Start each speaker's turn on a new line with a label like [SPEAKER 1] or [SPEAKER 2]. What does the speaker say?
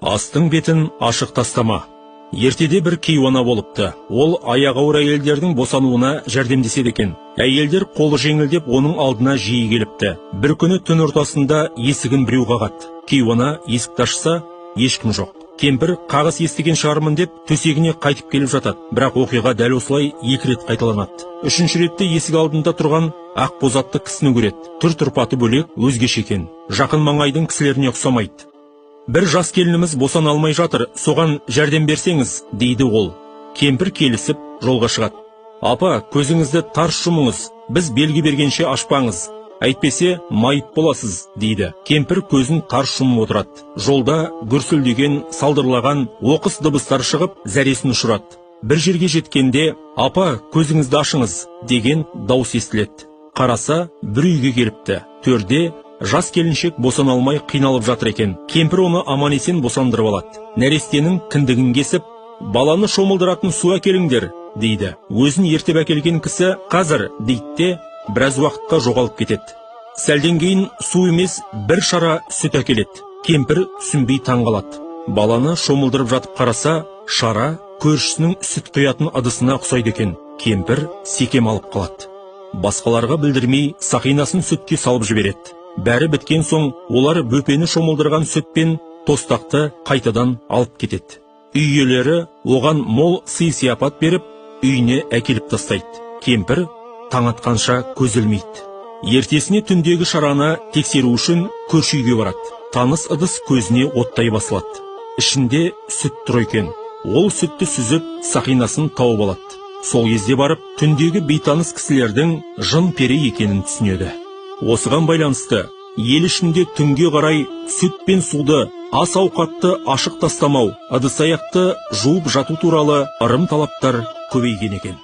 [SPEAKER 1] Астың бетін ашық тастама. Ертеде бір кейуана болыпты. Ол аяғы ауыр әйелдердің босануына жәрдемдеседі екен. Әйелдер қолы жеңілдеп оның алдына жиі келіпті. Бір күні түн ортасында есігін біреу қағады. Кейуана есікті ашса, ешкім жоқ. Кемпір қағыс естіген шығармын деп төсегіне қайтып келіп жатады. Бірақ оқиға дәл осылай 2 рет қайталанады. 3-ші ретте есік алдында тұрған ақ боз атты кісіні көреді. Түр-тұрпаты бөлек, өзгеше екен. Жақын маңайдың кісілеріне ұқсамайды. Бір жас келініміз босана алмай жатыр, соған жәрдем берсеңіз, дейді ол. Кемпір келісіп жолға шығады. Апа, көзіңізді тарс жұмыңыз, біз белгі бергенше ашпаңыз. Әйтпесе майып боласыз, дейді. Кемпір көзін тарс жұмып отырады. Жолда гүрсілдеген, салдырлаған оқыс дыбыстар шығып, зәресін ұшырады. Бір жерге жеткенде, апа, көзіңізді ашыңыз, деген дауыс естіледі. Қараса, бір үйге келіпті. Төрде жас келіншек босана алмай қиналып жатыр екен. Кемпір оны аман-есен босандырып алады. Нәрестенің кіндігін кесіп, баланы шомылдыратын су әкеліңдер, дейді. Өзін ертіп әкелген кісі қазір, дейді де, біраз уақытқа жоғалып кетеді. Сәлден кейін су емес, бір шара сүт әкеледі. Кемпір түсінбей таңғалады. Баланы шомылдырып жатып қараса, шара көршісінің сүт құятын ыдысына ұқсайды екен. Кемпір секем алып қалады. Басқаларға білдірмей, сақинасын сүтке салып жібереді. Бәрі біткен соң, олар бөпені шомылдырған сүтпен тостақты қайтадан алып кетеді. Үй иелері оған мол сый-сияпат беріп, үйіне әкеліп тастайды. Кемпір таң атқанша көз ілмейді. Ертесіне түндегі шараны тексеру үшін көрші үйге барады. Таныс ыдыс көзіне оттай басылады. Ішінде сүт тұр екен. Ол сүтті сүзіп, сақинасын тауып алады. Сол кезде барып, түндегі бейтаныс кісілердің жын пері екенін түсінеді. Осыған байланысты, ел ішінде түнге қарай сүт пен суды, ас ауқатты ашық тастамау, ыдыс аяқты жуып жату туралы ырым талаптар көбейген екен.